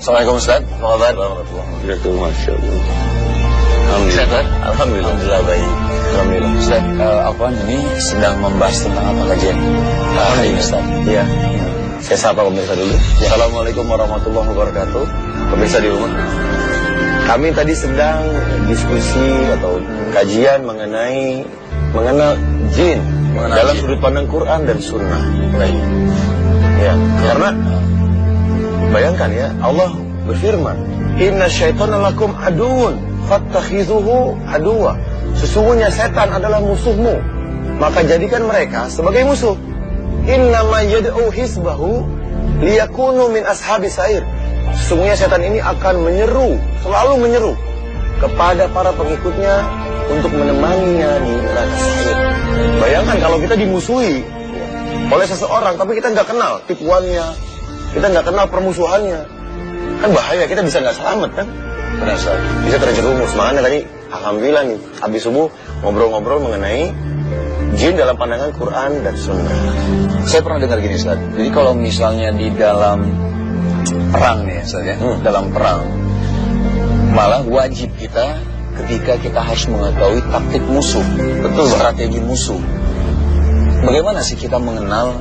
Assalamualaikum Ustaz, apa kabar? Waalaikumsalam. Masya Allah. Alhamdulillah. Alhamdulillah baik. Alhamdulillah. Ustaz, Afwan ini sedang membahas tentang apa kajian? Hari ini Ustaz. Iya. Saya sapa pemirsa dulu. Ya. Assalamualaikum warahmatullahi wabarakatuh. Pemirsa di rumah. Kami tadi sedang diskusi atau kajian mengenal jin dalam sudut pandang Quran dan Sunnah. Baik. Ya, karena bayangkan ya, Allah berfirman, "Inna syaitana lakum aduun, fattakhidhuhu aduwa." Sesungguhnya setan adalah musuhmu, maka jadikan mereka sebagai musuh. Innama yad'u hisbahu liyakunu min ashabis sa'ir. Sesungguhnya setan ini akan selalu menyeru kepada para pengikutnya untuk menemaninya di neraka sa'ir. Bayangkan kalau kita dimusuhi oleh seseorang, tapi kita nggak kenal tipuannya, kita nggak kenal permusuhannya, kan bahaya, kita bisa nggak selamat kan? Bisa terjerumus. Makanya tadi, alhamdulillah nih, habis subuh ngobrol-ngobrol mengenai jin dalam pandangan Quran dan Sunnah. Saya pernah dengar gini Ustaz, jadi kalau misalnya di dalam perang nih Ustaz ya, dalam perang, malah wajib kita ketika kita harus mengetahui taktik musuh, strategi musuh. Bagaimana sih kita mengenal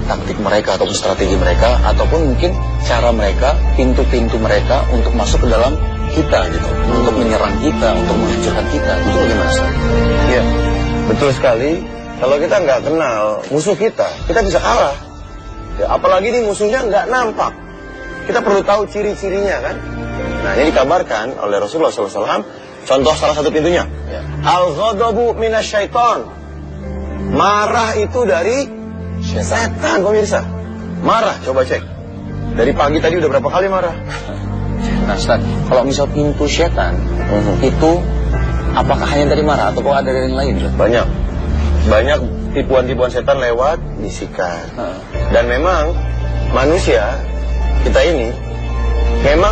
taktik mereka ataupun strategi mereka, ataupun mungkin cara mereka, pintu-pintu mereka untuk masuk ke dalam kita gitu, untuk menyerang kita, untuk menghancurkan kita, itu bagaimana Ustaz? Iya, betul sekali. Kalau kita nggak kenal musuh kita bisa kalah. Ya, apalagi nih musuhnya nggak nampak. Kita perlu tahu ciri-cirinya kan. Nah, ini dikabarkan oleh Rasulullah SAW. Contoh salah satu pintunya. Ya. Al-ghadabu minasyaiton. Marah itu dari setan, pemirsa. Marah, coba cek. Dari pagi tadi udah berapa kali marah? Nah Ustaz, kalau misal pintu setan itu apakah hanya dari marah atau ada dari yang lain? Banyak tipuan-tipuan setan lewat bisikan. Dan memang manusia kita ini memang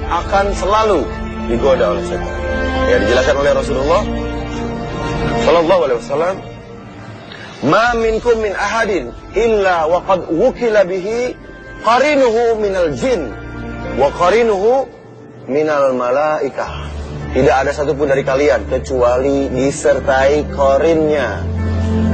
akan selalu digoda oleh setan. Ya, dijelaskan oleh Rasulullah sallallahu alaihi wasallam, "Ma minkum min ahadin illa wa qad wukila bihi qarinuhu minal jin wa qarinuhu minal malaikah." Tidak ada satupun dari kalian kecuali disertai korinnya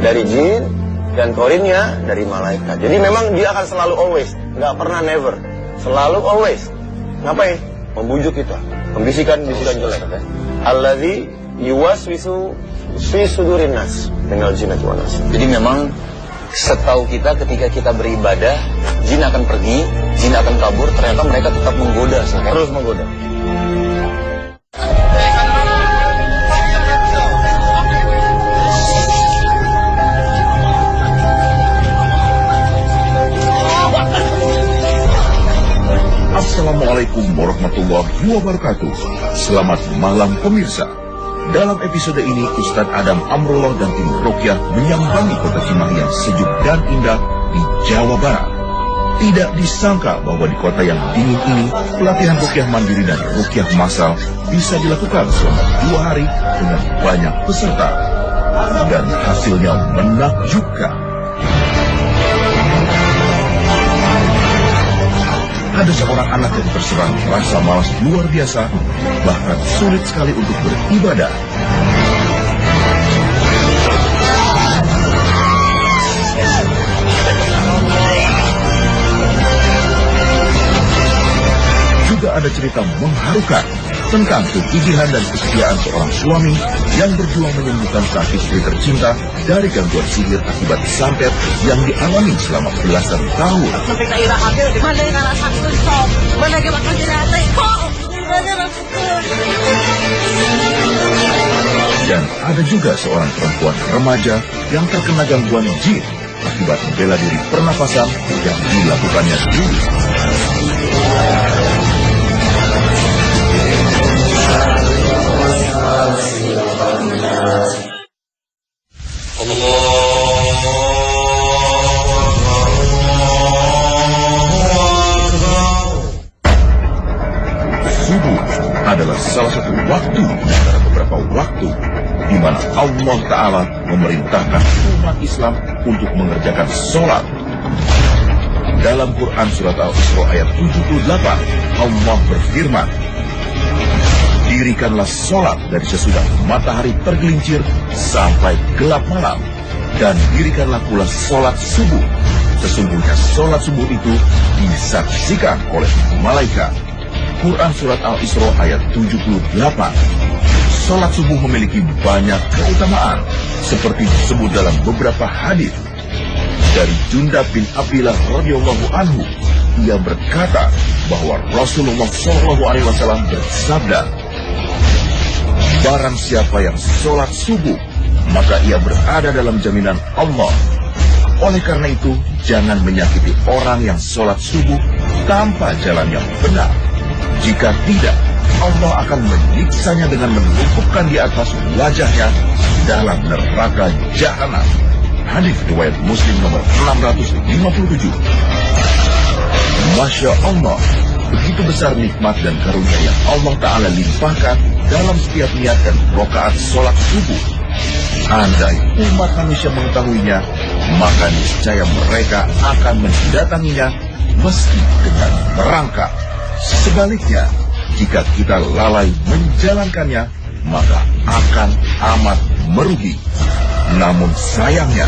dari jin dan korinnya dari malaikat. Jadi memang dia akan selalu always, nggak pernah never, selalu always. Ngapain? Membujuk kita, membisikkan-bisikan jelek. Alladzi yuwaswisu fi sudurin nas minal jinnati wan nas. Jadi memang setahu kita ketika kita beribadah, jin akan pergi, jin akan kabur, ternyata mereka tetap menggoda, terus menggoda. Assalamualaikum warahmatullahi wabarakatuh. Selamat malam pemirsa. Dalam episode ini Ustadz Adam Amrullah dan tim Ruqyah menyambangi kota Cimahi yang sejuk dan indah di Jawa Barat. Tidak disangka bahwa di kota yang dingin ini pelatihan Ruqyah mandiri dan Ruqyah massal bisa dilakukan selama 2 hari dengan banyak peserta. Dan hasilnya menakjubkan. Ada seorang anak yang terserang rasa malas luar biasa, bahkan sulit sekali untuk beribadah. Juga ada cerita mengharukan tentang kegigihan dan kesetiaan seorang suami yang berjuang menyembuhkan sang istri tercinta dari gangguan sihir akibat santet yang dialami selama belasan tahun. Dan ada juga seorang perempuan remaja yang terkena gangguan jin akibat bela diri pernapasan yang dilakukannya dulu. Subuh adalah salah satu waktu di antara beberapa waktu di mana Allah Ta'ala memerintahkan umat Islam untuk mengerjakan sholat. Dalam Quran Surat Al-Isra ayat 78, Allah berfirman, "Dirikanlah sholat dari sesudah matahari tergelincir sampai gelap malam, dan dirikanlah pula sholat subuh. Sesungguhnya sholat subuh itu disaksikan oleh malaikat." Quran Surat Al-Isra ayat 78. Sholat subuh memiliki banyak keutamaan, seperti disebut dalam beberapa hadis. Dari Jundab bin Abdillah radhiyallahu anhu, ia berkata bahwa Rasulullah SAW bersabda, "Barang siapa yang sholat subuh, maka ia berada dalam jaminan Allah. Oleh karena itu, jangan menyakiti orang yang sholat subuh tanpa jalan yang benar. Jika tidak, Allah akan menyiksanya dengan menumpukan di atas wajahnya dalam neraka jahanam." Hadis riwayat Muslim nomor 657. Masya Allah, begitu besar nikmat dan karunia yang Allah Ta'ala limpahkan dalam setiap niat dan rakaat sholat subuh. Andai umat manusia mengetahuinya, maka niscaya mereka akan mendatanginya meski dengan merangkak. Sebaliknya, jika kita lalai menjalankannya, maka akan amat merugi. Namun sayangnya,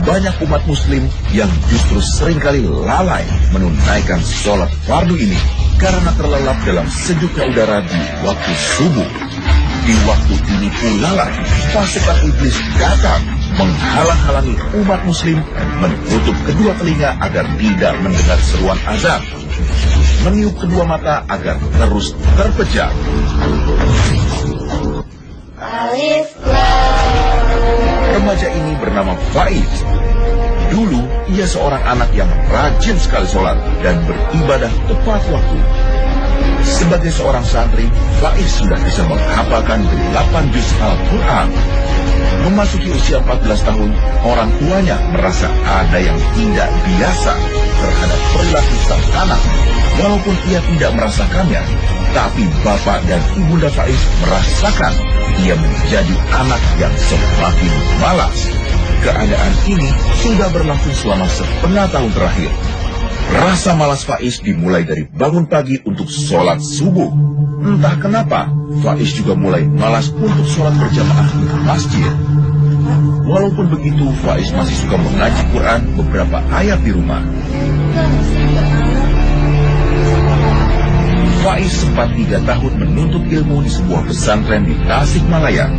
banyak umat muslim yang justru seringkali lalai menunaikan sholat fardu ini karena terlelap dalam sejuknya udara di waktu subuh. Di waktu ini pula lah pasukan iblis datang menghalang-halangi umat muslim, menutup kedua telinga agar tidak mendengar seruan azan, meniup kedua mata agar terus terpejam. Alif Lam. Remaja ini bernama Faiz. Dulu ia seorang anak yang rajin sekali sholat dan beribadah tepat waktu. Sebagai seorang santri, Faiz sudah bisa menghafalkan 8 juz Al-Quran. Memasuki usia 14 tahun, orang tuanya merasa ada yang tidak biasa terhadap perilaku sang anak. Walaupun ia tidak merasakannya, tapi bapak dan ibunda Faiz merasakan ia menjadi anak yang semakin malas. Keadaan ini sudah berlangsung selama setengah tahun terakhir. Rasa malas Faiz dimulai dari bangun pagi untuk sholat subuh. Entah kenapa, Faiz juga mulai malas untuk sholat berjamaah di masjid. Walaupun begitu, Faiz masih suka mengaji Quran beberapa ayat di rumah. Faiz sempat 3 tahun menuntut ilmu di sebuah pesantren di Tasikmalaya.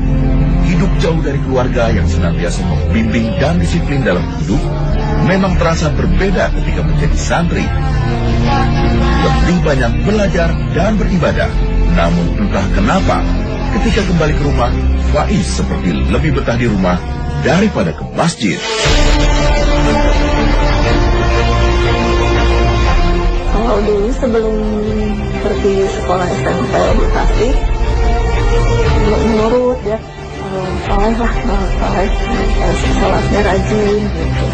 Hidup jauh dari keluarga yang senantiasa membimbing dan disiplin dalam hidup memang terasa berbeda ketika menjadi santri. Lebih banyak belajar dan beribadah. Namun entah kenapa, ketika kembali ke rumah, Faiz seperti lebih betah di rumah daripada ke masjid. Kalau dulu sebelum pergi sekolah SMP di Tasik, menurut ya, soleh lah, sholatnya rajin gitu.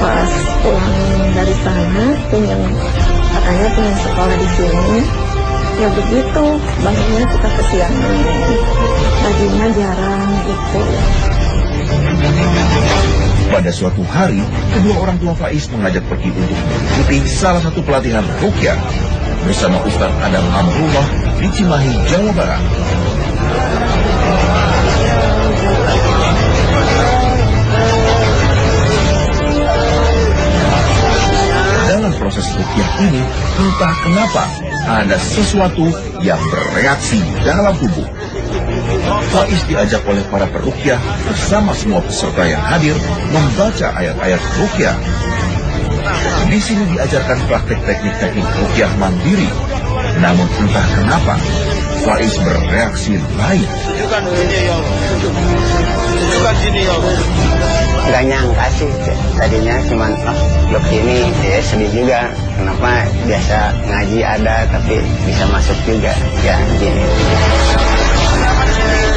Pas pulang dari sana, katanya pengen sekolah di sini, ya begitu, bangunnya suka kesiangan, rajinnya jarang gitu. Pada suatu hari, kedua orang tua Faiz mengajak pergi untuk mengikuti salah satu pelatihan ruqyah bersama Ustaz Adam Amrullah di Cimahi, Jawa Barat. Dalam proses ruqyah ini, entah kenapa ada sesuatu yang bereaksi dalam tubuh. Faiz diajak oleh para peruqyah bersama semua peserta yang hadir membaca ayat-ayat ruqyah. Di sini diajarkan praktek teknik-teknik ruqyah mandiri. Namun entah kenapa Faiz bereaksi lain. Gak nyangka sih, tadinya cuman begini ya sedih juga. Kenapa biasa ngaji ada tapi bisa masuk juga ya gini.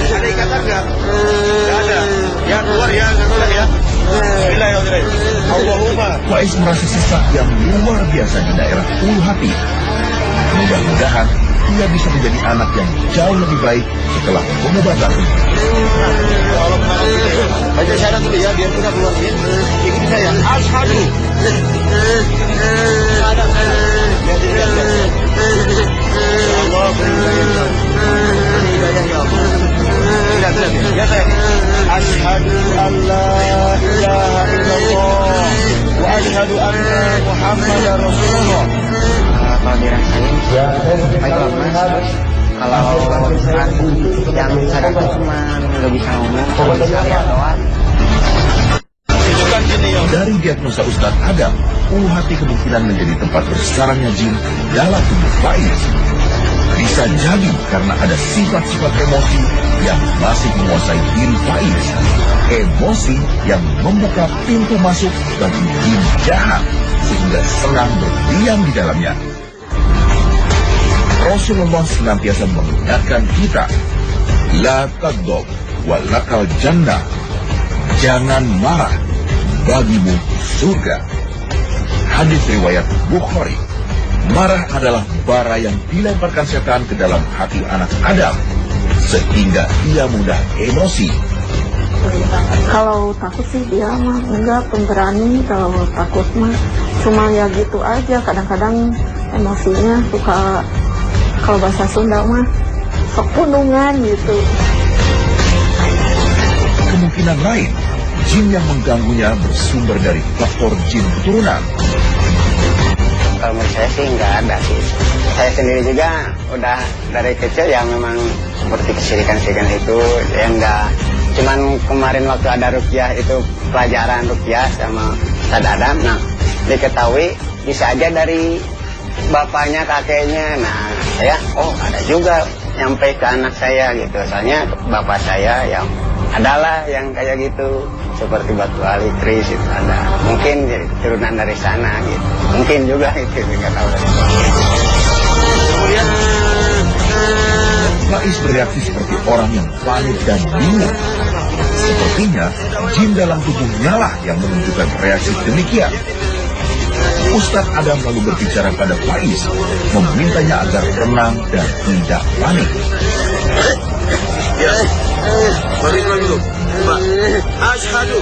Ada ikatan nggak? Nggak ada. Ya keluar ya, keluar ya. Bismillahirrahmanirrahim. Allahumma. Faiz merasa sesak yang luar biasa di daerah ulu hati. Mudah-mudahan ia bisa menjadi anak yang jauh lebih baik setelah pengobatan ini. Baca syahadat dulu ya, biar kita keluar. Ikuti saya. Asyhadu Allah beri hidayah. Beri hidayah ya Allah. Ya saya. Asyhadu an la ilaha illallah wa asyhadu anna Muhammadar Rasulullah. Kalau dirasain, baiklah mas. Kalau yang sadar itu cuma nggak bisa ngomong, cuma bisa lihat doang. Dari diagnosa Ustadz Adam, ulu hati kemungkinan menjadi tempat bersarangnya jin dalam tubuh Faiz. Bisa jadi karena ada sifat-sifat emosi yang masih menguasai diri Faiz. Emosi yang membuka pintu masuk bagi jin jahat sehingga senang berdiam di dalamnya. Rasulullah senantiasa mengingatkan kita, la tagdob walakal jannah, jangan marah, bagimu surga. Hadis riwayat Bukhari. Marah adalah bara yang dilemparkan setan ke dalam hati anak Adam sehingga ia mudah emosi. Kalau takut sih dia mah enggak pemberani. Kalau takut mah cuma ya gitu aja. Kadang-kadang emosinya suka, kalau bahasa Sunda mah sok punungan gitu. Kemungkinan lain, jin yang mengganggunya bersumber dari faktor jin keturunan. Kalau menurut saya sih nggak ada sih. Saya sendiri juga udah dari kecil ya memang seperti kesirikan-kesirikan itu ya enggak. Cuman kemarin waktu ada ruqyah itu pelajaran ruqyah sama Ustadz Adam, nah diketahui bisa aja dari bapaknya, kakeknya. Nah saya, oh ada juga nyampe ke anak saya gitu. Soalnya bapak saya yang adalah yang kayak gitu, seperti batu ali, kris itu ada. Mungkin jadi keturunan dari sana gitu. Mungkin juga itu, nggak tahu dari mana. Faiz bereaksi seperti orang yang panik dan bingung. Sepertinya jin dalam tubuhnya lah yang menunjukkan reaksi demikian. Ustadz Adam lalu berbicara pada Faiz, memintanya agar tenang dan tidak panik. Ya, balik lagi dulu. Asyhadu.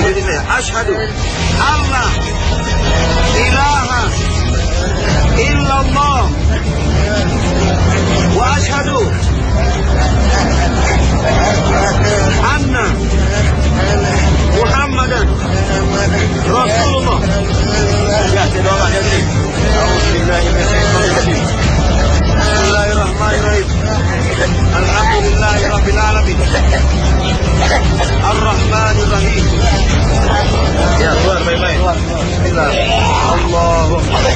Ini saya. Asyhadu Allah ilaha illallah wa asyhadu anna Muhammadan Rasulullah. Ya, doa ya sini. Alhamdulillahirrahmanirrahim. Bismillahirrahmanirrahim. Alhamdulillahirabbil alamin. Ar-Rahmanirrahim. Ya, keluar baik-baik. Bismillah. Allahu Akbar.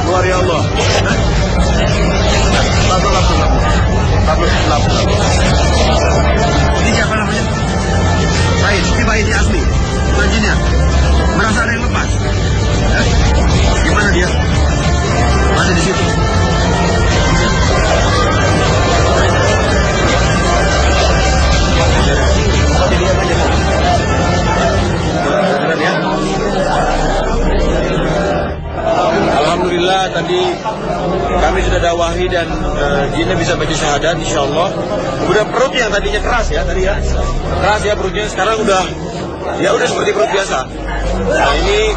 Keluar ya Allah. Ini siapa namanya? Faiz, ini Faiz asli. Bukan jinnya. Merasa ada yang lepas. Gimana dia? Masih di situ. Alhamdulillah tadi kami sudah dakwahi dan jinnya bisa baca syahadat insyaallah. Udah perut yang tadinya keras ya tadi ya. Keras ya perutnya, sekarang udah seperti perut biasa. Nah ini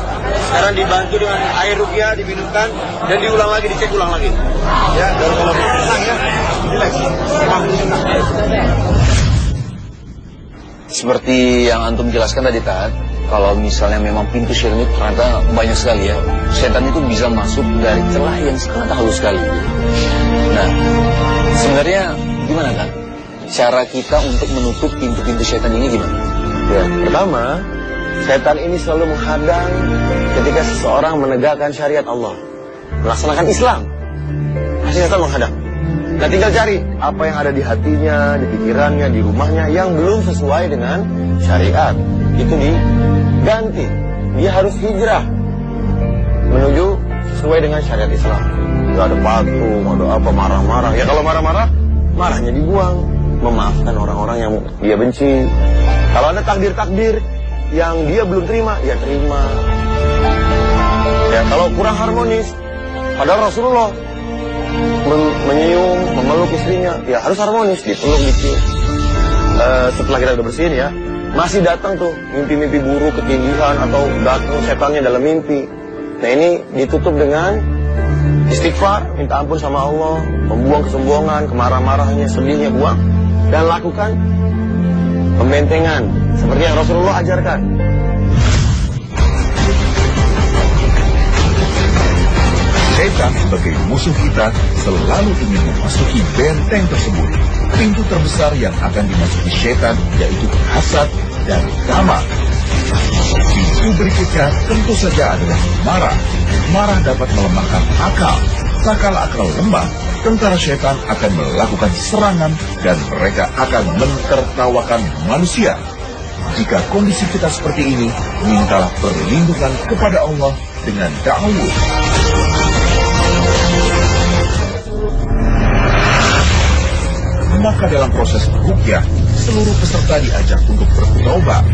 sekarang dibantu dengan air ruqyah diminumkan dan diulang lagi, dicek ulang lagi. Ya, dan kalau tenang ya. Relax. Seperti yang antum jelaskan tadi, Tat, kalau misalnya memang pintu syaitan itu ternyata banyak sekali ya. Setan itu bisa masuk dari celah yang sangat halus sekali. Nah, sebenarnya gimana, Tat? Cara kita untuk menutup pintu-pintu setan ini gimana? Ya, pertama, setan ini selalu menghadang ketika seseorang menegakkan syariat Allah, melaksanakan Islam. Pasti setan menghadang. Nah, tinggal cari apa yang ada di hatinya, di pikirannya, di rumahnya yang belum sesuai dengan syariat. Itu diganti. Dia harus hijrah menuju sesuai dengan syariat Islam. Gak ada patung, ada apa, marah-marah. Ya kalau marah-marah, marahnya dibuang. Memaafkan orang-orang yang dia benci. Kalau ada takdir-takdir yang dia belum terima, ya terima. Ya kalau kurang harmonis, padahal Rasulullah menyium, memeluk istrinya, ya harus harmonis, dipeluk, dicium. Setelah kita udah bersihin ya, masih datang tuh mimpi-mimpi buruk, ketindihan, atau datang setannya dalam mimpi. Nah ini ditutup dengan istighfar, minta ampun sama Allah, membuang kesombongan, kemarah-marahnya, sedihnya buang, dan lakukan pembentengan seperti yang Rasulullah ajarkan. Setan sebagai musuh kita selalu ingin memasuki benteng tersebut. Pintu terbesar yang akan dimasuki setan yaitu hasad dan tamak. Pintu berikutnya tentu saja adalah marah. Marah dapat melemahkan akal. Tak kala akal lemah, tentara setan akan melakukan serangan dan mereka akan mentertawakan manusia. Jika kondisi kita seperti ini, mintalah perlindungan kepada Allah dengan ta'awudz. Maka dalam proses ruqyah, seluruh peserta diajak untuk bertobat.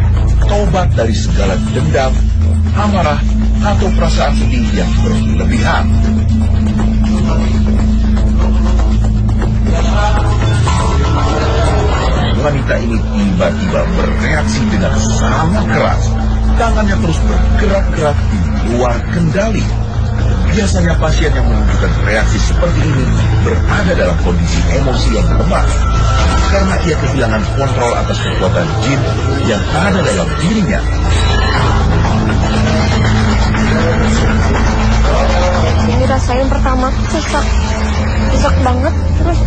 Tobat dari segala dendam, amarah, atau perasaan sedih yang berlebihan. Wanita ini tiba-tiba bereaksi dengan sangat keras. Tangannya terus bergerak-gerak di luar kendali. Biasanya pasien yang menunjukkan reaksi seperti ini berada dalam kondisi emosi yang lemah karena ia kehilangan kontrol atas kekuatan jin yang ada dalam dirinya. Ini rasain pertama sesak banget, terus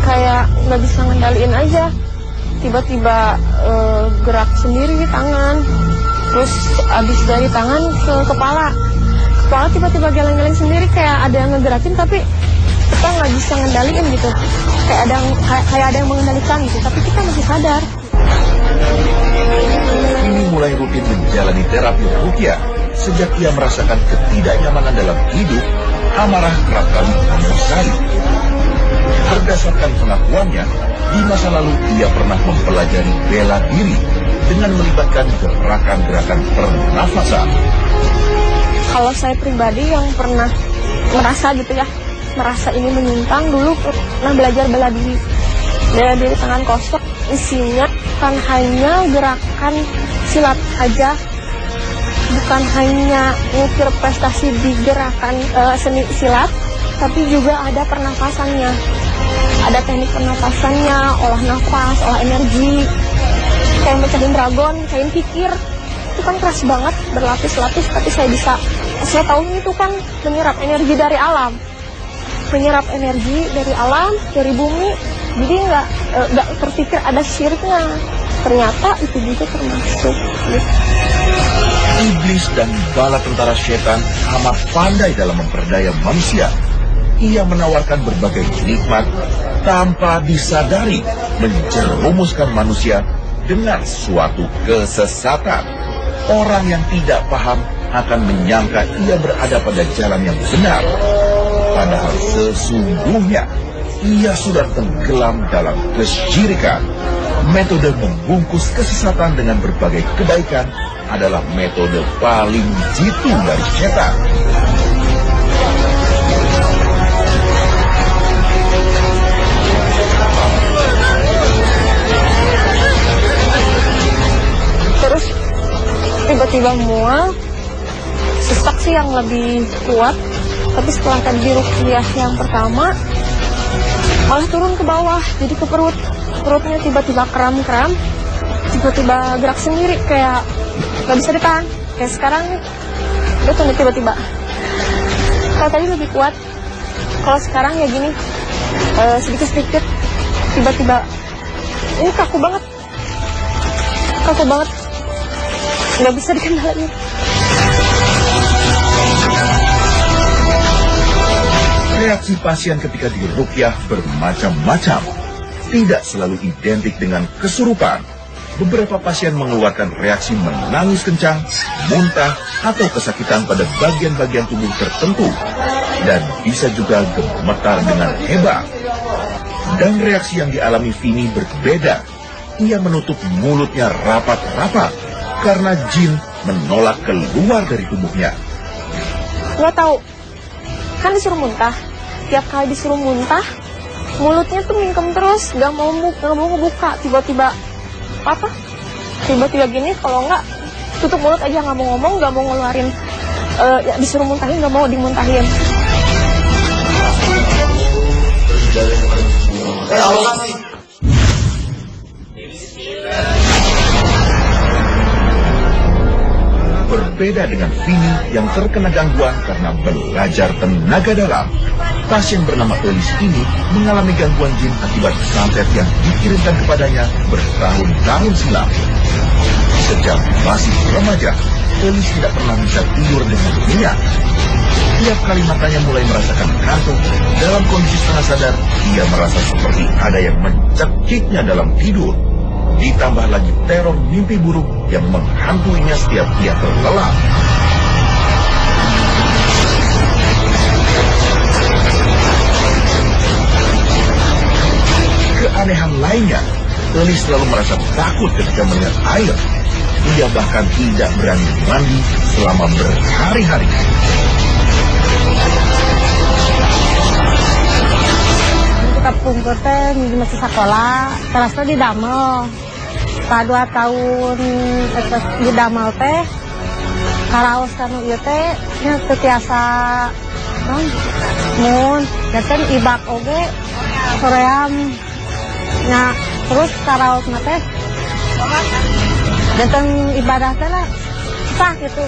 kayak nggak bisa ngendaliin aja. Tiba-tiba gerak sendiri tangan, terus abis dari tangan ke kepala tiba-tiba geleng-geleng sendiri, kayak ada yang ngegerakin tapi kita nggak bisa ngendaliin gitu, kayak ada yang mengendalikan gitu, tapi kita masih sadar. Ini mulai rutin menjalani terapi ruqyah sejak ia merasakan ketidaknyamanan dalam hidup, amarah kerap kali mengusari. Berdasarkan pengakuannya, di masa lalu ia pernah mempelajari bela diri dengan melibatkan gerakan-gerakan pernafasan. Kalau saya pribadi yang pernah merasa gitu ya, merasa ini menyimpang, dulu pernah belajar bela diri tangan kosong. Isinya bukan hanya gerakan silat aja, bukan hanya ngukir prestasi di gerakan seni silat, tapi juga ada pernafasannya, ada teknik pernafasannya, olah nafas, olah energi, kayak mecahin dragon, kayak pikir. Itu kan keras banget, berlapis-lapis, tapi saya tahu itu kan menyerap energi dari alam, dari bumi, jadi nggak terpikir ada syiriknya. Ternyata itu juga termasuk. Iblis dan bala tentara setan amat pandai dalam memperdaya manusia. Ia menawarkan berbagai nikmat tanpa disadari, menjerumuskan manusia dengan suatu kesesatan. Orang yang tidak paham akan menyangka ia berada pada jalan yang benar. Padahal sesungguhnya ia sudah tenggelam dalam kesyirikan. Metode membungkus kesesatan dengan berbagai kebaikan adalah metode paling jitu dari setan. Terus tiba-tiba mual, sesak sih yang lebih kuat, tapi setelah tadi ruqyah yang pertama malah turun ke bawah, jadi ke perutnya tiba-tiba kram-kram, tiba-tiba gerak sendiri, kayak nggak bisa ditahan. Kayak sekarang itu nih tiba-tiba. Kalau tadi lebih kuat, kalau sekarang ya gini, sedikit-sedikit, tiba-tiba ini kaku banget, nggak bisa dikendaliin. Reaksi pasien ketika diruqyah bermacam-macam, tidak selalu identik dengan kesurupan. Beberapa pasien mengeluarkan reaksi menangis kencang, muntah, atau kesakitan pada bagian-bagian tubuh tertentu, dan bisa juga gemetar dengan hebat. Dan reaksi yang dialami Vini berbeda. Ia menutup mulutnya rapat-rapat karena jin menolak keluar dari tubuhnya. Gak tahu, kan disuruh muntah. Tiap kali disuruh muntah, mulutnya tuh mingkem terus, gak mau ngebuka. Tiba-tiba tiba-tiba gini, kalau enggak tutup mulut aja, nggak mau ngomong, nggak mau ngeluarin, ya disuruh muntahin nggak mau dimuntahin. Berbeda dengan Vini yang terkena gangguan karena belajar tenaga dalam, pasien bernama Elis ini mengalami gangguan jin akibat santet yang dikirimkan kepadanya bertahun-tahun silam. Sejak masih remaja, Elis tidak pernah bisa tidur dengan nyenyak. Tiap kali matanya mulai merasakan kantuk, dalam kondisi setengah sadar, ia merasa seperti ada yang mencekiknya dalam tidur. Ditambah lagi teror mimpi buruk yang menghantuinya setiap ia terlelap. Keanehan lainnya, Elis selalu merasa takut ketika melihat air. Ia bahkan tidak berani mandi selama berhari-hari. Kita kumpul teh masih sekolah, terus di damel. Setelah 2 tahun di damel teh, karaos kanu ieu teh nya teu tiasa mun dan ibak oge soream. Nya terus karaos mah teh dan ibadah teh lah sah gitu.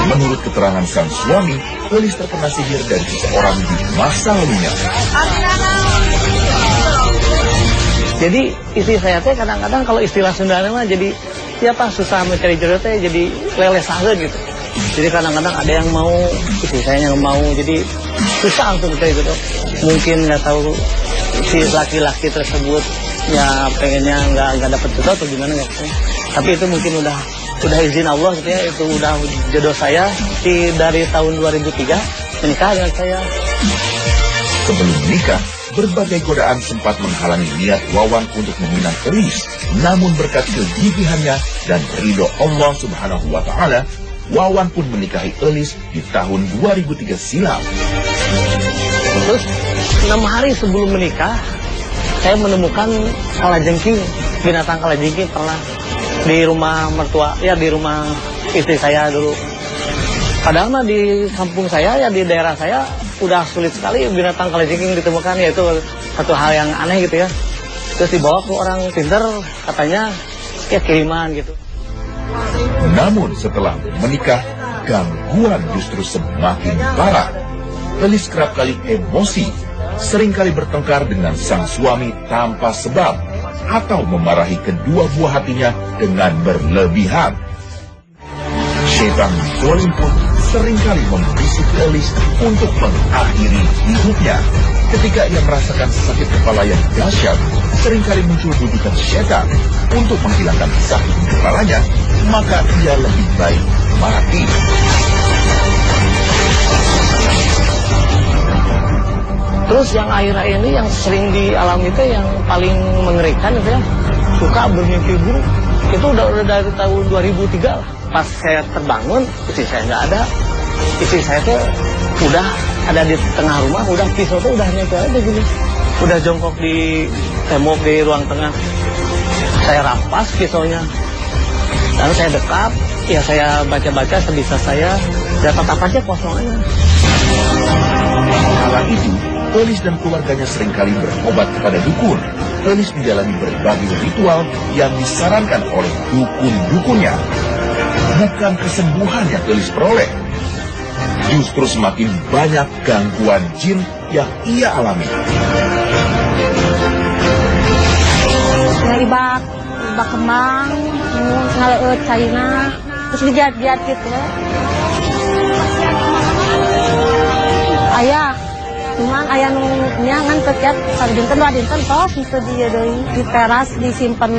Menurut keterangan sang suami, Elis terkena sihir dari seseorang di masa lalunya. Jadi istri saya teh kadang-kadang kalau istilah Sundana mah jadi siapa susah mencari jodoh teh jadi lelesaheun gitu. Jadi kadang-kadang ada yang mau, istri saya yang mau, jadi susah untuk mencari jodoh. Mungkin nggak tahu si laki-laki tersebut ya pengennya nggak dapat jodoh atau gimana nggak tahu. Tapi itu mungkin udah izin Allah gitu ya, itu udah jodoh saya dari tahun 2003 menikah dengan saya. Sebelum menikah, berbagai godaan sempat menghalangi niat Wawan untuk meminang Elis. Namun berkat kegigihannya dan ridho Allah Subhanahu wa Ta'ala, Wawan pun menikahi Elis di tahun 2003 silam. Terus 6 hari sebelum menikah, saya menemukan kalajengking, binatang kalajengking pernah di rumah mertua, ya di rumah istri saya dulu. Padahal mah di kampung saya, ya di daerah saya, udah sulit sekali binatang kalajengking ditemukan, yaitu satu hal yang aneh gitu ya. Terus dibawa ke orang pinter, katanya ya kiriman gitu. Namun setelah menikah, gangguan justru semakin parah. Elis kerap kali emosi, seringkali bertengkar dengan sang suami tanpa sebab, atau memarahi kedua buah hatinya dengan berlebihan. Setan zalim pun seringkali membisik Elis untuk mengakhiri hidupnya. Ketika ia merasakan sakit kepala yang dahsyat, seringkali muncul bujukan setan untuk menghilangkan sakit kepalanya, maka ia lebih baik mati. Terus yang akhir-akhir ini yang sering dialami itu yang paling mengerikan itu ya, suka bermimpi buruk. Itu udah dari tahun 2003 lah. Pas saya terbangun, istri saya nggak ada. Istri saya tuh udah ada di tengah rumah, udah pisau tuh udah nyampe aja gini. Udah jongkok di tembok di ruang tengah. Saya rampas pisaunya. Lalu saya dekat, ya saya baca-baca sebisa saya, dapat apa aja kosong aja. Kala itu, Elis dan keluarganya seringkali berobat kepada dukun. Elis menjalani berbagai ritual yang disarankan oleh dukun-dukunnya. Bukan kesembuhan yang Elis peroleh, justru semakin banyak gangguan jin yang ia alami. Ibak kembang, ngaleut caina, terus dijat-jat gitu. Ayah, cuman ayah nungnya kan setiap satu dinten 2 dinten tos itu di teras disimpan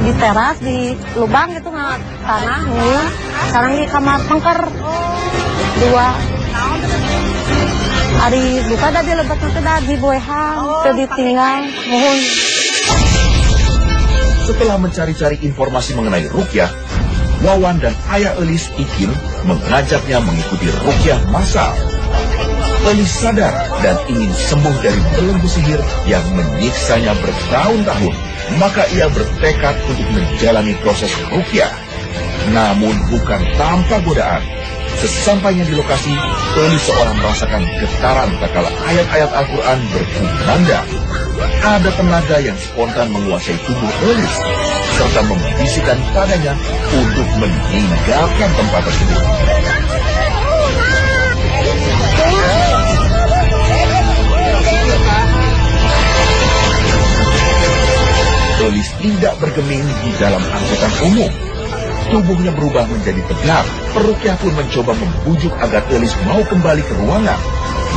di teras di lubang gitu nggak tanah nih. Sekarang di kamar pengker 2 hari buka dah dia lebat nanti dah di boehan ditinggal mohon. Setelah mencari-cari informasi mengenai ruqyah, Wawan dan ayah Elis Ikil mengajaknya mengikuti ruqyah massal. Elis sadar dan ingin sembuh dari belenggu sihir yang menyiksanya bertahun-tahun. maka ia bertekad untuk menjalani proses ruqyah. Namun bukan tanpa godaan. Sesampainya di lokasi, Elis seorang merasakan getaran tatkala ayat-ayat Al-Quran berkumandang. Ada tenaga yang spontan menguasai tubuh Elis, serta membisikkan padanya untuk meninggalkan tempat tersebut. Elis tidak bergeming di dalam angkutan umum. Tubuhnya berubah menjadi tegap. Peruqyah pun mencoba membujuk agar Elis mau kembali ke ruangan.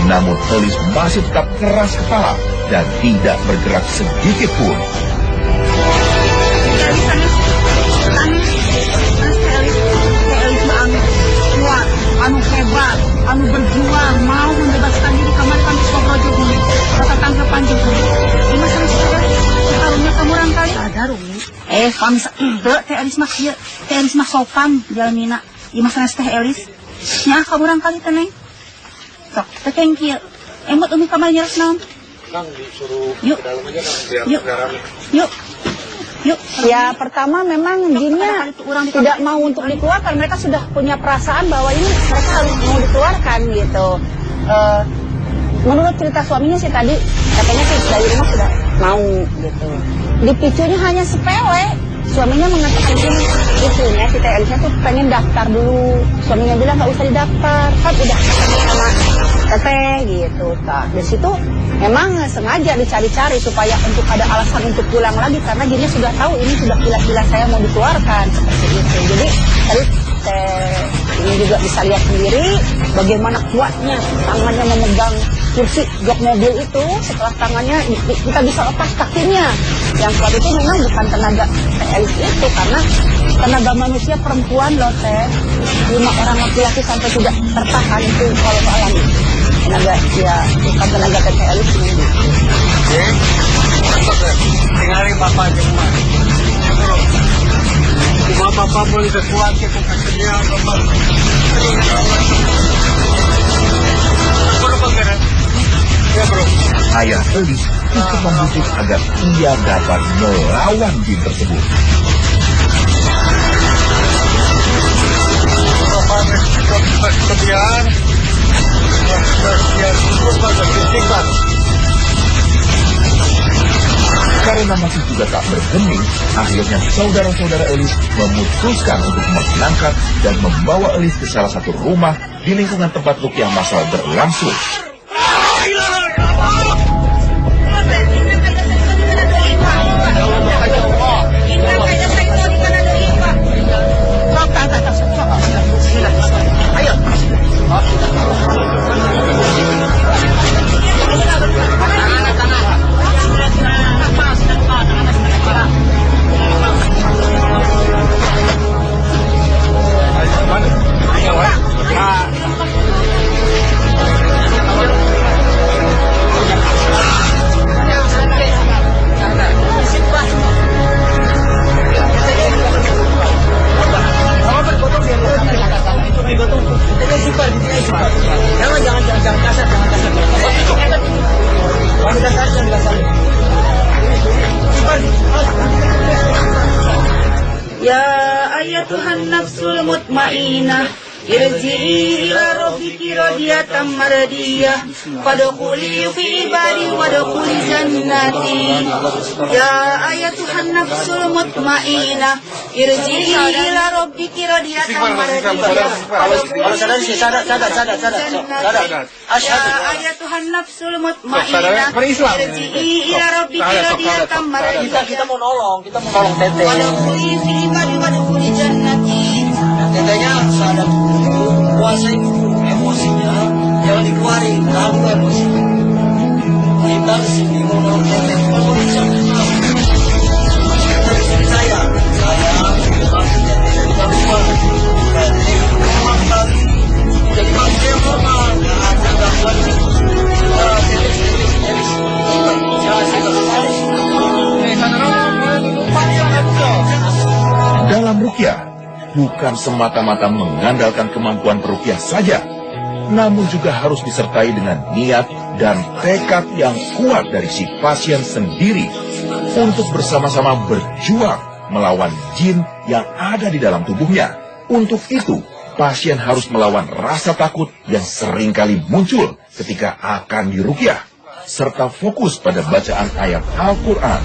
Namun Elis masih tetap keras kepala dan tidak bergerak sedikit pun. Anu hebat, anu berjuang, mau membebaskan diri kamar kami Sogrojo ini. Kata tanggapan juga. Ini masalah sekarangnya kamu rangkali. Ada Rumi. Kami teh Elis mah kieu, teh Elis mah sopan jalanina. Ieu masalah teh Elis. Nya kamu rangkali teh Neng. Sok, teh keng kieu. Emot umi kamar nyeres naon? Kang disuruh Yuk. ke dalam aja Kang, biar Yuk. nggak rame. Yuk. Yuk. Ya pertama memang jinnya tidak mau untuk dikeluarkan. Mereka sudah punya perasaan bahwa ini mereka harus mau dikeluarkan gitu. Menurut cerita suaminya sih tadi katanya sih dari rumah sudah mau gitu. Dipicunya hanya sepele. Suaminya mengatakan gini, istrinya si Teh Elisnya tuh pengen daftar dulu. Suaminya bilang nggak usah didaftar, kan udah sama teteh gitu. Nah, dari situ memang sengaja dicari-cari supaya untuk ada alasan untuk pulang lagi karena jinnya sudah tahu ini sudah gila-gila saya mau dikeluarkan seperti itu. Jadi tadi ini juga bisa lihat sendiri bagaimana kuatnya tangannya memegang kursi jok mobil itu. Setelah tangannya kita bisa lepas kakinya. Yang kuat itu memang bukan tenaga Teh Elis itu karena tenaga manusia perempuan loh Teh. 5 orang laki-laki sampai tidak tertahan itu kalau alami. Tenaga ya bukan tenaga Teh Elis ini. Tinggalin bapak aja rumah. Cuma bapak boleh sesuatu ke pekerja bapak. Ya bro. Ayah Elis ikut membujuk agar ia dapat melawan jin tersebut. Bapak kebiasaan. Karena masih juga tak bergeming, akhirnya saudara-saudara Elis memutuskan untuk mengangkat dan membawa Elis ke salah satu rumah di lingkungan tempat ruqyah masal berlangsung. Ya ayatuhan nafsul mutmainah irji'i ila rabbiki radiyatan mardiyah fadkhuli fi ibadi wadkhuli jannati. Ya ayatuhan nafsul mutmainah irji'i ila rabbiki radiyatan mardiyah Ya ayatuhan nafsul mutmainah irji'i ila rabbiki radiyatan mardiyah. Kita mau nolong teteh. Wadkhuli fi ibadi wadkhuli jannati. Tetehnya sadar kuasai emosinya, jangan dikeluarin, kamu emosinya. Kita disini mau nolong teteh, kalau bisa saya masih teteh dari rumah, teteh memang tadi jadi manusia normal, nggak ada gangguan. Dalam ruqyah, bukan semata-mata mengandalkan kemampuan peruqyah saja, namun juga harus disertai dengan niat dan tekad yang kuat dari si pasien sendiri. untuk bersama-sama berjuang melawan jin yang ada di dalam tubuhnya. Untuk itu, pasien harus melawan rasa takut yang seringkali muncul ketika akan diruqyah, serta fokus pada bacaan ayat Al-Quran.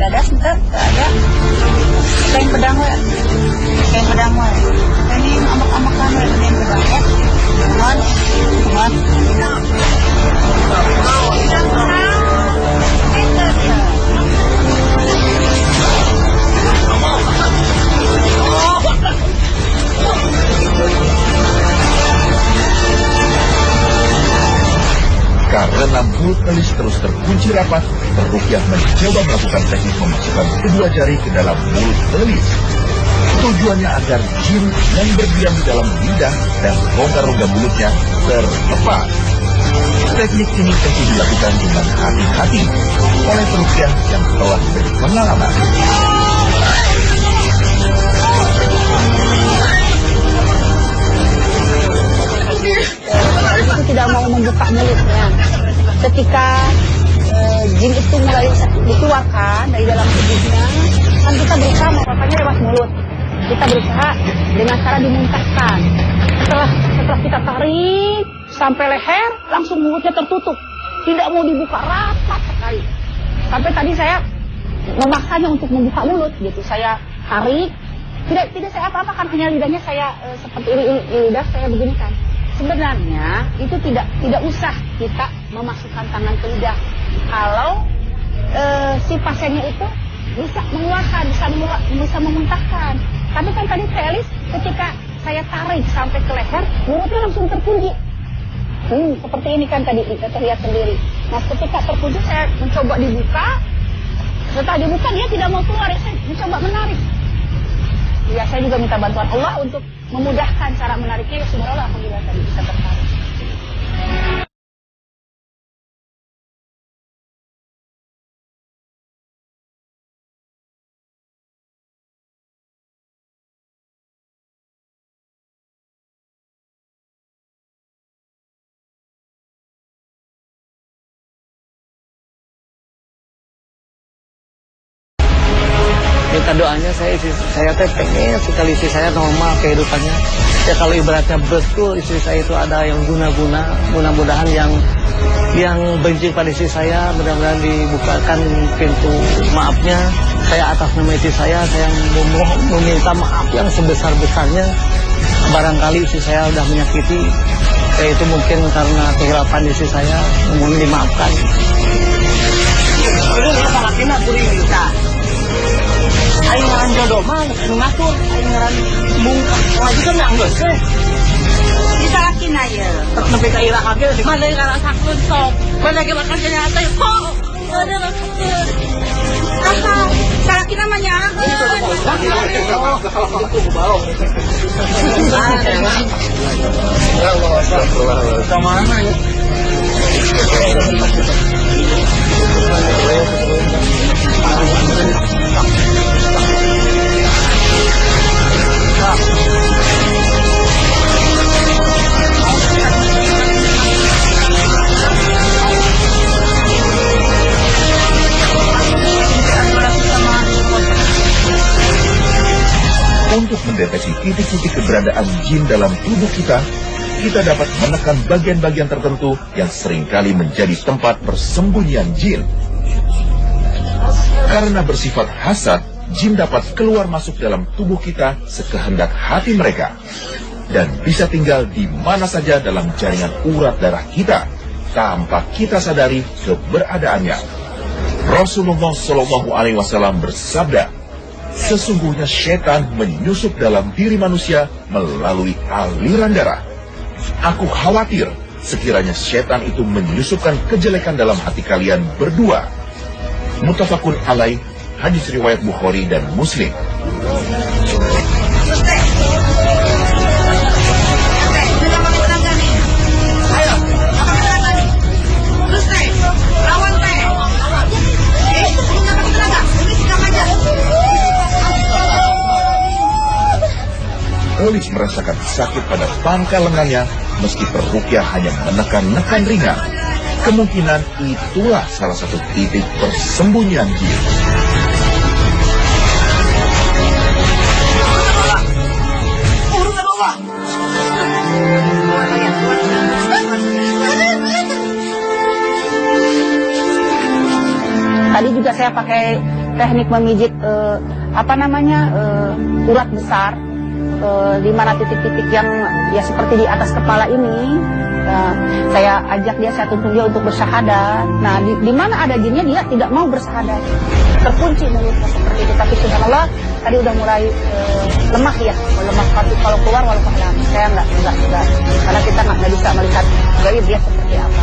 Ada sebentar, ada. Kain pedang we. Kain pedang we. Ini amak-amakan we, kain pedang we. Teman. Karena mulut Elis terus terkunci rapat, Ruqyah mencoba melakukan teknik memasukkan kedua jari ke dalam mulut Elis. Tujuannya agar jin yang berdiam di dalam lidah dan rongga-rongga mulutnya terlepas. Teknik ini tentu dilakukan dengan hati-hati oleh peruqyah yang telah berpengalaman. Itu tidak mau membuka mulutnya. Ketika jin itu mulai dikeluarkan dari dalam tubuhnya, kan kita berusaha mengeluarkannya lewat mulut. Kita berusaha dengan cara dimuntahkan. Setelah kita tarik sampai leher, langsung mulutnya tertutup. Tidak mau dibuka, rapat sekali. Sampai tadi saya memaksanya untuk membuka mulut gitu. Saya tarik, tidak saya apa-apakan, hanya lidahnya saya seperti lidah saya beginikan. Sebenarnya itu tidak usah kita memasukkan tangan ke lidah. Kalau si pasiennya itu bisa mengeluarkan, bisa memuntahkan. Tapi kan tadi Felis ketika saya tarik sampai ke leher, mulutnya langsung terkunci. Seperti ini kan tadi kita terlihat sendiri. Nah ketika terkunci saya mencoba dibuka. Setelah dibuka dia tidak mau keluar, saya mencoba menarik. Ya saya juga minta bantuan Allah untuk memudahkan cara menariknya. Subhanallah, alhamdulillah tadi bisa tertarik. Minta doanya saya teh pengen sekali istri saya normal kehidupannya. Ya kalau ibaratnya betul istri saya itu ada yang guna-guna, mudah-mudahan yang benci pada istri saya, mudah-mudahan dibukakan pintu maafnya. Saya atas nama istri saya meminta maaf yang sebesar-besarnya. Barangkali istri saya sudah menyakiti, itu mungkin karena kehilapan istri saya, mohon dimaafkan. Ini apa lagi nak kuring kita? Ayo ngaran jodoh mah, ngatur, ayo ngaran bungkak, ngaji kan nanggus eh. Bisa laki naya. Tapi tak ilah kagak sih. Mana yang sakun sok, mana yang makan nyata kok, ada sakun. Kakak, salaki namanya. Kemana ya? Untuk mendeteksi titik-titik keberadaan jin dalam tubuh kita dapat menekan bagian-bagian tertentu yang seringkali menjadi tempat persembunyian jin. Karena bersifat hasad, jin dapat keluar masuk dalam tubuh kita sekehendak hati mereka dan bisa tinggal di mana saja dalam jaringan urat darah kita tanpa kita sadari keberadaannya. Rasulullah SAW bersabda, sesungguhnya setan menyusup dalam diri manusia melalui aliran darah. Aku khawatir sekiranya setan itu menyusupkan kejelekan dalam hati kalian berdua. Muttafaqun alaih, hadis riwayat Bukhari dan Muslim. Elis merasakan sakit pada pangkal lengannya meski peruqyah hanya menekan-nekan ringan. Kemungkinan itulah salah satu titik persembunyian jin. Tadi juga saya pakai teknik memijit urat besar di mana titik-titik yang ya seperti di atas kepala ini. Saya ajak dia, saya tuntun dia untuk bersyahadat. Nah, di mana ada jinnya dia tidak mau bersyahadat, terkunci mulutnya seperti itu. Tapi subhanallah tadi udah mulai lemah ya, lemah. Tapi kalau keluar walaupun saya enggak, karena kita nggak bisa melihat gaib dia seperti apa.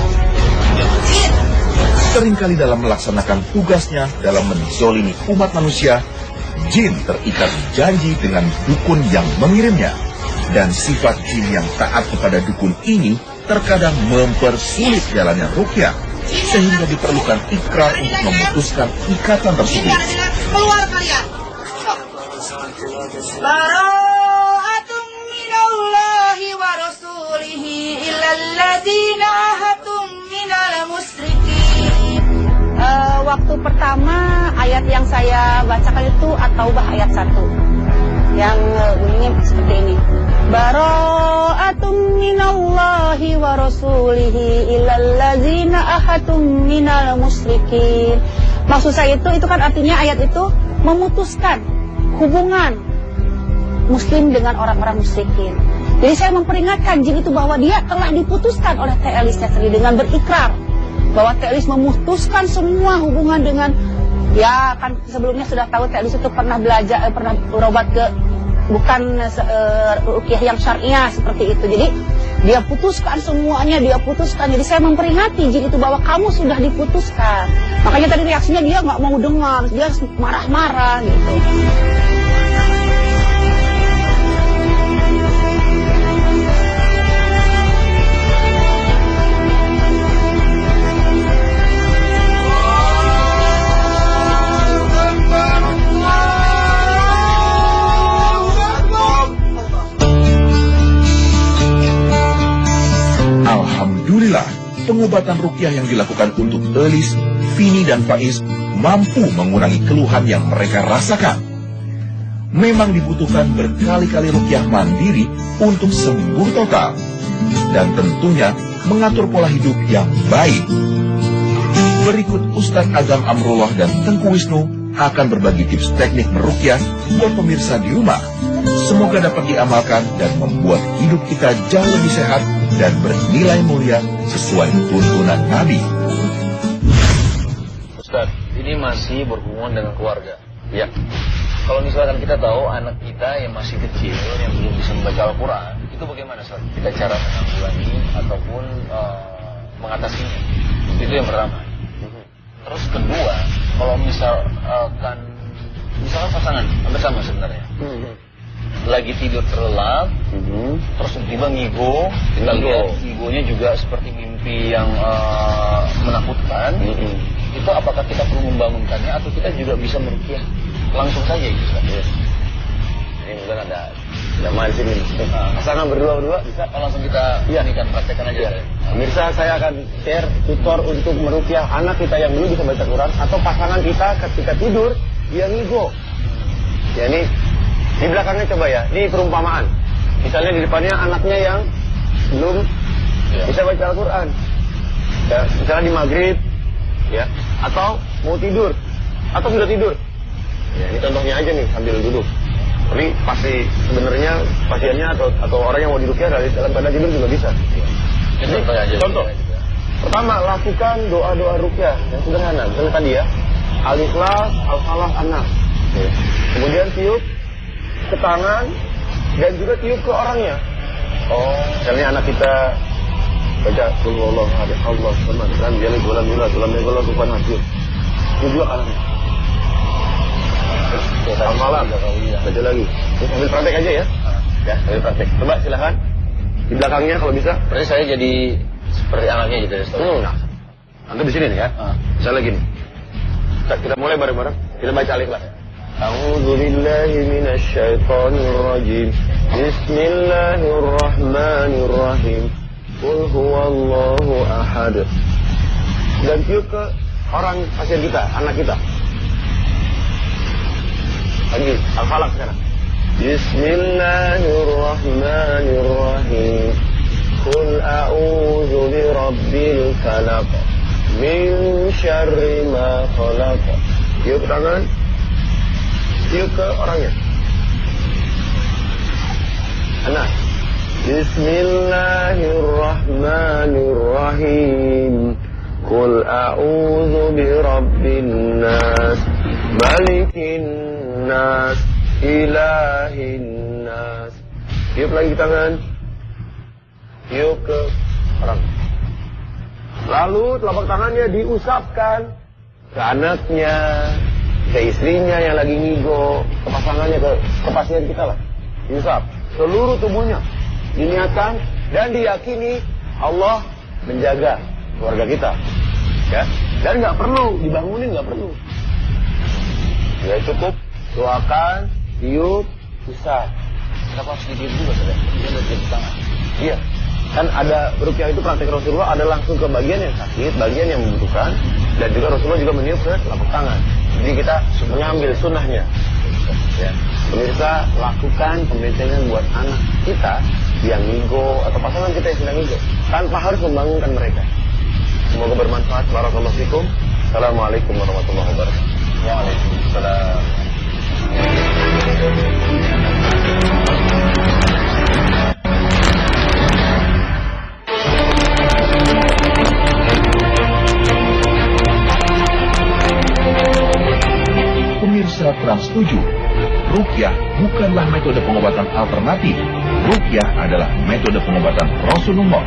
Seringkali dalam melaksanakan tugasnya dalam menzolimi umat manusia, jin terikat janji dengan dukun yang mengirimnya. Dan sifat jin yang taat kepada dukun ini terkadang mempersulit jalannya ruqyah, sehingga diperlukan ikrar untuk memutuskan ikatan tersebut. Keluar kalian. Bara'atun minallahi wa rasulihi illal ladzina ahadtum minal musyrikin. Waktu pertama ayat yang saya bacakan itu At-Taubah ayat 1 yang bunyinya seperti ini. Bara'atun minallahi wa rasulihi illal ladzina ahadtum minal musyrikin. Maksud saya itu kan artinya ayat itu memutuskan hubungan muslim dengan orang-orang musyrikin. Jadi saya memperingatkan jin itu bahwa dia telah diputuskan oleh Teh Elisnya sendiri dengan berikrar bahwa Teh Elis memutuskan semua hubungan dengan, ya kan sebelumnya sudah tahu Teh Elis itu pernah belajar, pernah berobat ke bukan ruqyah yang syariah seperti itu. Jadi dia putuskan semuanya, dia putuskan. Jadi saya memperingati jin itu bahwa kamu sudah diputuskan. Makanya tadi reaksinya dia nggak mau dengar, dia marah-marah gitu. Alhamdulillah, pengobatan ruqyah yang dilakukan untuk Elis, Vini, dan Faiz mampu mengurangi keluhan yang mereka rasakan. Memang dibutuhkan berkali-kali ruqyah mandiri untuk sembuh total. Dan tentunya mengatur pola hidup yang baik. Berikut Ustadz Adam Amrullah dan Tengku Wisnu akan berbagi tips teknik meruqyah buat pemirsa di rumah. Semoga dapat diamalkan dan membuat hidup kita jauh lebih sehat dan bernilai mulia sesuai tuntunan Nabi. Ustadz, ini masih berhubungan dengan keluarga. Ya, kalau misalkan kita tahu anak kita yang masih kecil, yang belum bisa membaca Al-Quran, itu bagaimana Ustadz? Kita cara menanggulangi ataupun mengatasinya. Itu yang pertama. Terus kedua, kalau misalkan pasangan bersama sebenarnya lagi tidur terlelap, terus tiba-tiba ngigo, ngigonya juga seperti mimpi yang menakutkan. Itu apakah kita perlu membangunkannya atau kita juga bisa meruqyah langsung saja gitu? Ini mungkin ada mancing ini. Pasangan berdua bisa langsung kita praktekkan aja. Pemirsa, saya akan share tutor untuk meruqyah anak kita yang belum bisa baca Quran atau pasangan kita ketika tidur dia ngigo. Ya, ini di belakangnya coba ya, ini perumpamaan. Misalnya di depannya anaknya yang belum bisa baca Al-Quran. Ya, misalnya di maghrib, ya, atau mau tidur, atau sudah tidur. Ya, ini contohnya aja nih sambil duduk. Tapi pasti sebenarnya pasiennya atau orang yang mau diruqyah dalam keadaan tidur juga bisa. Jadi, contoh. Pertama, lakukan doa-doa ruqyah yang sederhana. Misalnya tadi ya, Al-Ikhlas, Al-Falah, An-Nas. Kemudian tiup ke tangan dan juga tiup ke orangnya. Misalnya anak kita baca Qul huwallahu ahad, Allahu samad, lam yalid wa lam yulad wa lam yakul lahu kufuwan ahad. Tiup juga kanannya. Malam baca lagi. Terus ambil praktek aja ya. Ya, ambil praktek. Coba silakan. Di belakangnya kalau bisa. Berarti saya jadi seperti anaknya gitu ya. Nah, antum di sini nih ya. Misalnya gini. Kita mulai bareng-bareng. Kita baca Al-Ikhlas. A'udzu billahi minasy syaithanir rajim. Bismillahirrahmanirrahim. Qul huwallahu ahad. Dan tiup ke orang pasien kita, anak kita. Lagi, Al-Falaq sekarang. Bismillahirrahmanirrahim. Qul a'udzu birabbil falaq min syarri ma khalaq. Tiup tangan. Tiup ke orangnya. Anak. Bismillahirrahmanirrahim. Qul a'udzu birabbin nas, malikin nas, ilahin nas. Tiup lagi tangan. Tiup ke orang. Lalu telapak tangannya diusapkan ke anaknya, ke istrinya yang lagi ngigo, ke pasangannya, ke pasien kita lah. Diusap seluruh tubuhnya. Diniatkan dan diyakini Allah menjaga keluarga kita, ya. Dan nggak perlu dibangunin, nggak perlu. Ya cukup doakan, tiup, usap. Kenapa harus didiam juga, saudara? Dia berdiam di tangan. Iya. Kan ada rukyah itu praktek Rasulullah, ada langsung ke bagian yang sakit, bagian yang membutuhkan, dan juga Rasulullah juga meniup ke telapak tangan. Jadi kita mengambil sunnahnya. Ya. Pemirsa, lakukan pembentengan buat anak kita yang ngigo atau pasangan kita yang sedang ngigo tanpa harus membangunkan mereka. Semoga bermanfaat. Barakallahu fikum. Assalamualaikum warahmatullahi wabarakatuh. Waalaikumsalam. Pemirsa Trans 7, rukyah bukanlah metode pengobatan alternatif. Rukyah adalah metode pengobatan Rasulullah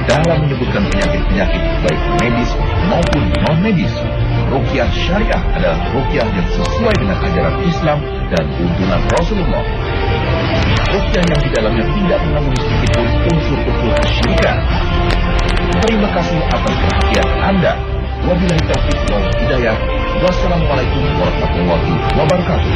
dalam menyebutkan penyakit-penyakit baik medis maupun non-medis. Rukyah syariah adalah rukyah yang sesuai dengan ajaran Islam dan tuntunan Rasulullah. Rukyah yang di dalamnya tidak mengandung sedikitpun unsur-unsur kesyirikan. Terima kasih atas perhatian Anda. Wabillahi taufiq wal hidayah. Wassalamualaikum warahmatullahi wabarakatuh.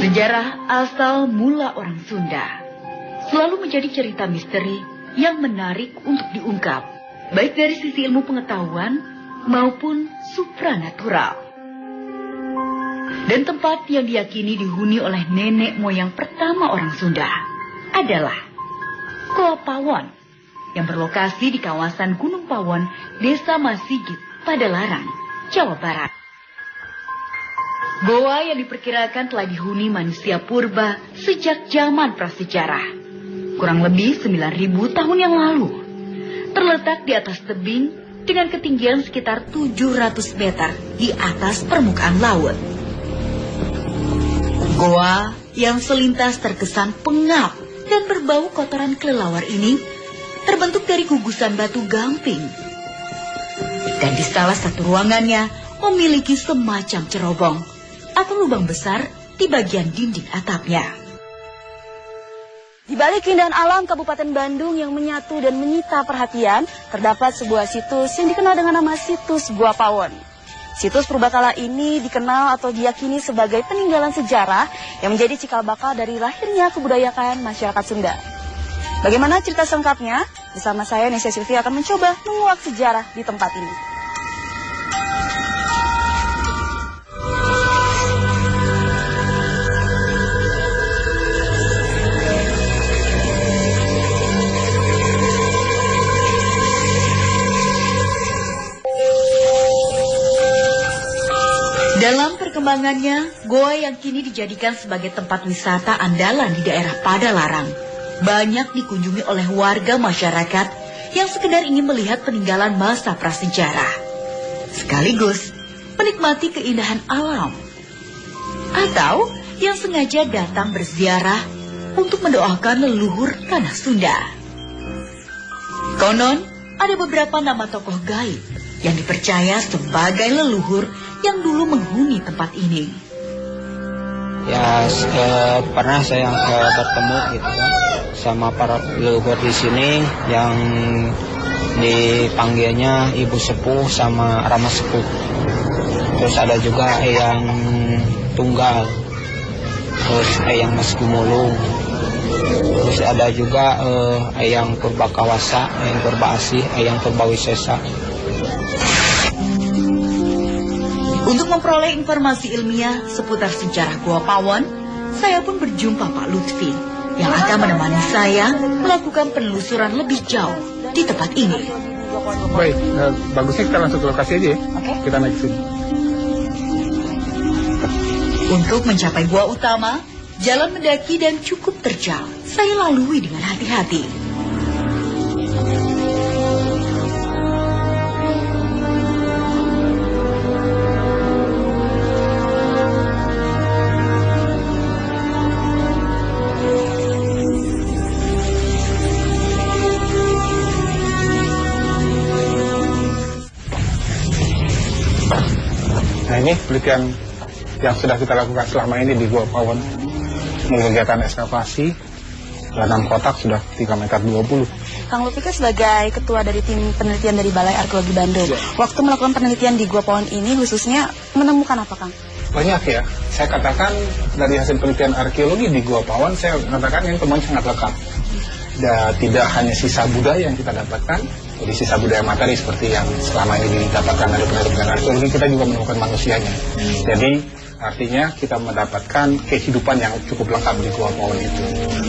Sejarah asal mula orang Sunda selalu menjadi cerita misteri yang menarik untuk diungkap, baik dari sisi ilmu pengetahuan maupun supranatural. Dan tempat yang diyakini dihuni oleh nenek moyang pertama orang Sunda adalah Goa Pawon yang berlokasi di kawasan Gunung Pawon, Desa Masigit, Padalarang, Jawa Barat. Goa yang diperkirakan telah dihuni manusia purba sejak zaman prasejarah, kurang lebih 9.000 tahun yang lalu. Terletak di atas tebing dengan ketinggian sekitar 700 meter di atas permukaan laut. Goa yang selintas terkesan pengap dan berbau kotoran kelelawar ini terbentuk dari gugusan batu gamping. Dan di salah satu ruangannya memiliki semacam cerobong atau lubang besar di bagian dinding atapnya. Di balik keindahan alam Kabupaten Bandung yang menyatu dan menyita perhatian, terdapat sebuah situs yang dikenal dengan nama Situs Goa Pawon. Situs purbakala ini dikenal atau diyakini sebagai peninggalan sejarah yang menjadi cikal bakal dari lahirnya kebudayaan masyarakat Sunda. Bagaimana cerita selengkapnya? Bersama saya, Nesya Sylvia, akan mencoba menguak sejarah di tempat ini. Dalam perkembangannya, goa yang kini dijadikan sebagai tempat wisata andalan di daerah Padalarang banyak dikunjungi oleh warga masyarakat yang sekedar ingin melihat peninggalan masa prasejarah, sekaligus menikmati keindahan alam, atau yang sengaja datang berziarah untuk mendoakan leluhur tanah Sunda. Konon, ada beberapa nama tokoh gaib yang dipercaya sebagai leluhur yang dulu menghuni tempat ini. Ya, pernah saya bertemu gitu kan sama para leluhur di sini yang dipanggilnya Ibu Sepuh sama Rama Sepuh. Terus ada juga Eyang Tunggal, terus Eyang Mas Gumulung, terus ada juga Eyang Purbakawasa, Eyang Purbaasih, Eyang Purbawisesa. Untuk memperoleh informasi ilmiah seputar sejarah Gua Pawon, saya pun berjumpa Pak Lutfi yang akan menemani saya melakukan penelusuran lebih jauh di tempat ini. Baik, bagusnya kita langsung ke lokasi aja ya. Kita naik sini. Untuk mencapai gua utama, jalan mendaki dan cukup terjal. Saya lalui dengan hati-hati. Nah ini penelitian yang sudah kita lakukan selama ini di Gua Pawon. Kegiatan ekskavasi, dalam kotak sudah 3,20 meter. Kang Lutfi sebagai ketua dari tim penelitian dari Balai Arkeologi Bandung, waktu melakukan penelitian di Gua Pawon ini khususnya menemukan apa, Kang? Banyak ya. Saya katakan dari hasil penelitian arkeologi di Gua Pawon, saya katakan yang temuan sangat lengkap. Dan tidak hanya sisa budaya yang kita dapatkan, jadi sisa budaya materi seperti yang selama ini didapatkan dari penelitian arkeologi, kita juga menemukan manusianya. Jadi artinya kita mendapatkan kehidupan yang cukup lengkap di Gua Pawon itu.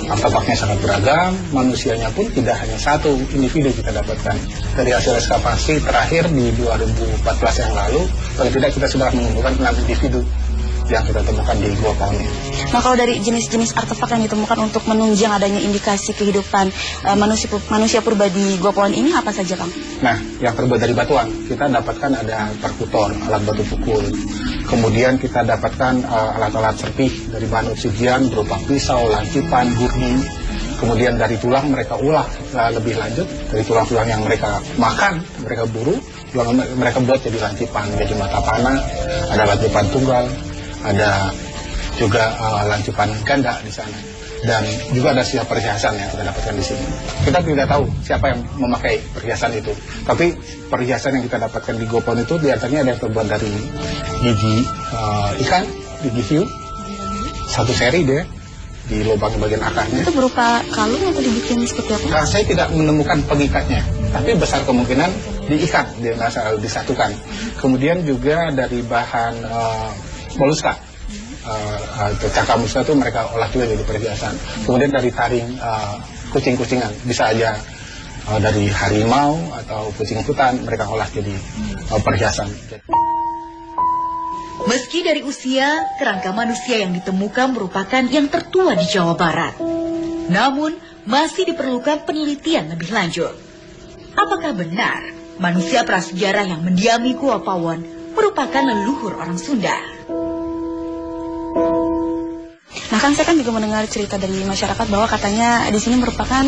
Artefaknya sangat beragam, manusianya pun tidak hanya satu individu kita dapatkan. Dari hasil ekskavasi terakhir di 2014 yang lalu, paling tidak kita sudah menemukan 6 individu yang kita temukan di Gua Pawon ini. Nah, kalau dari jenis-jenis artefak yang ditemukan untuk menunjang adanya indikasi kehidupan manusia purba di Gua Pawon ini apa saja, Kang? Nah, yang terbuat dari batuan, kita dapatkan ada perkutor, alat batu pukul. Kemudian kita dapatkan alat-alat serpih dari bahan obsidian berupa pisau, lancipan, gurdi. Kemudian dari tulang mereka ulah lebih lanjut, dari tulang-tulang yang mereka makan, mereka buru, tulang mereka buat jadi lancipan, jadi mata panah, ada lancipan tunggal, ada juga lancipan ganda di sana, dan juga ada siap perhiasan yang kita dapatkan di sini. Kita tidak tahu siapa yang memakai perhiasan itu, tapi perhiasan yang kita dapatkan di Gua Pawon itu diantaranya ada yang terbuat dari gigi ikan, gigi hiu, satu seri deh di lubang bagian akarnya. Itu berupa kalung atau dibikin seperti apa? Nah, saya tidak menemukan pengikatnya, tapi besar kemungkinan diikat, disatukan. Kemudian juga dari bahan moluska. Cangkang moluska itu mereka olah juga jadi perhiasan. Kemudian dari taring kucing-kucingan, bisa aja dari harimau atau kucing hutan mereka olah jadi perhiasan. Meski dari usia, kerangka manusia yang ditemukan merupakan yang tertua di Jawa Barat. Namun, masih diperlukan penelitian lebih lanjut. Apakah benar manusia prasejarah yang mendiami Gua Pawon merupakan leluhur orang Sunda? Nah, kan saya kan juga mendengar cerita dari masyarakat bahwa katanya di sini merupakan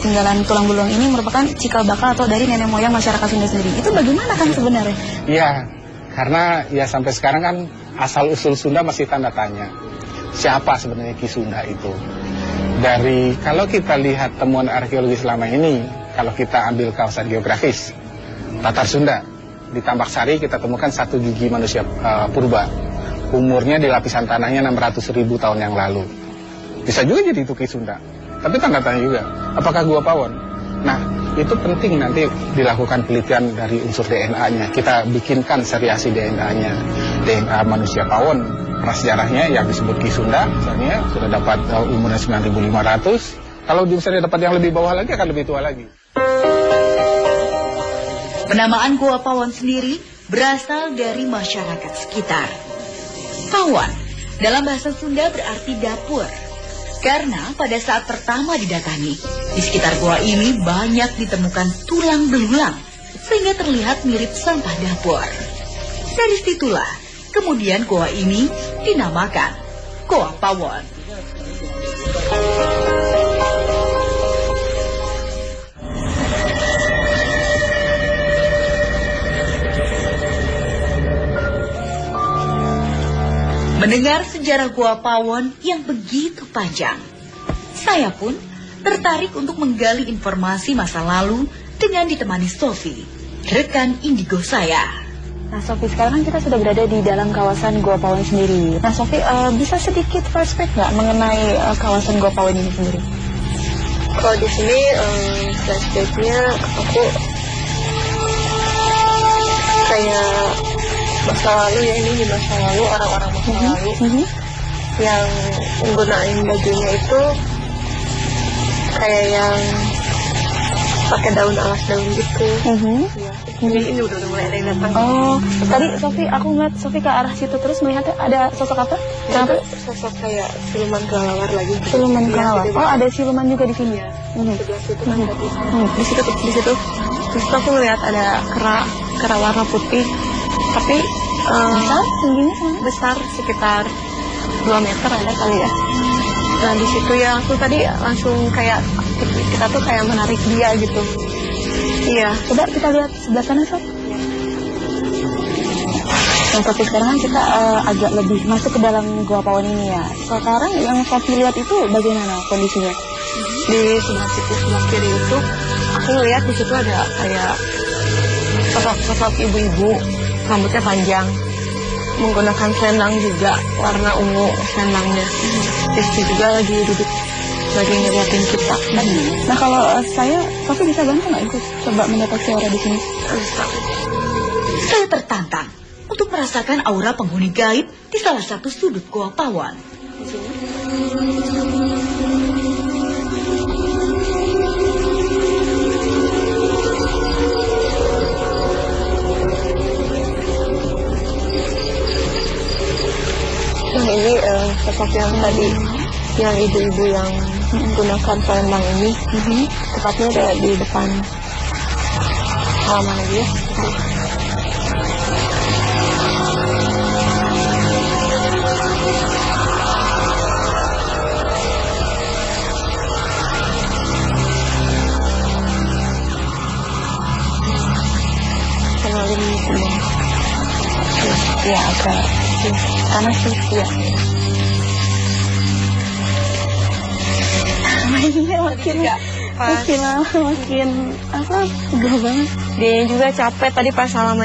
tinggalan tulang belulang ini merupakan cikal bakal atau dari nenek moyang masyarakat Sunda sendiri. Itu bagaimana kan sebenarnya? Iya, karena ya sampai sekarang kan asal usul Sunda masih tanda tanya. Siapa sebenarnya Ki Sunda itu? Dari kalau kita lihat temuan arkeologi selama ini, kalau kita ambil kawasan geografis Tatar Sunda, di Tambak Sari kita temukan satu gigi manusia purba. Umurnya di lapisan tanahnya 600.000 tahun yang lalu. Bisa juga jadi itu Ki Sunda. Tapi tanda tanya juga, apakah Gua Pawon? Nah, itu penting nanti dilakukan penelitian dari unsur DNA-nya. Kita bikinkan seriasi DNA-nya. DNA manusia Pawon, prasejarahnya yang disebut Ki Sunda, misalnya sudah dapat umurnya 9.500. Kalau misalnya dapat yang lebih bawah lagi, akan lebih tua lagi. Penamaan Gua Pawon sendiri berasal dari masyarakat sekitar. Pawon dalam bahasa Sunda berarti dapur. Karena pada saat pertama didatangi, di sekitar gua ini banyak ditemukan tulang belulang, sehingga terlihat mirip sampah dapur. Dari situlah, kemudian gua ini dinamakan Gua Pawon. Mendengar sejarah Gua Pawon yang begitu panjang, saya pun tertarik untuk menggali informasi masa lalu dengan ditemani Sofi, rekan indigo saya. Nah Sofi, sekarang kan kita sudah berada di dalam kawasan Gua Pawon sendiri. Nah Sofi, bisa sedikit flashback nggak mengenai kawasan Gua Pawon ini sendiri? Kalau di sini flashbacknya aku kayak masa lalu ya, ini di masa lalu, orang-orang masa lalu yang menggunakan bajunya itu kayak yang pakai daun alas daun gitu. Jadi ini udah mulai ada yang datang. Oh, tadi Sofi, aku ngeliat Sofi ke arah situ terus melihatnya ada sosok apa? Kenapa? Sosok kayak siluman kelelawar lagi. Siluman kelelawar. Oh, ada siluman juga di sini. Sebelah situ kan di situ. Terus aku melihat ada kera warna putih, tapi besar, tingginya besar sekitar 2 meter ada kali ya. Nah di situ ya aku tadi langsung kayak kita tuh kayak menarik dia gitu. Iya. Coba kita lihat sebelah sana, Sof. Nah, tapi sekarang kan kita agak lebih masuk ke dalam Gua Pawon ini ya. Sekarang yang Sofi lihat itu bagaimana kondisinya? Di sebelah situ, sebelah kiri itu aku lihat di situ ada kayak sosok ibu-ibu, rambutnya panjang, menggunakan selendang juga warna ungu selendangnya. Di situ juga lagi duduk, lagi ngeliatin kita. Nah kalau saya, Sofi bisa bantu nggak ikut coba mendeteksi aura di sini? Saya tertantang untuk merasakan aura penghuni gaib di salah satu sudut Gua Pawon. Nah ini sosok yang tadi, yang ibu-ibu yang menggunakan selendang ini, tepatnya ada di depan halaman dia. Kenalin ini. Ya agak panas sih, ya. makin apa, pegel banget. Dia juga capek tadi pas halaman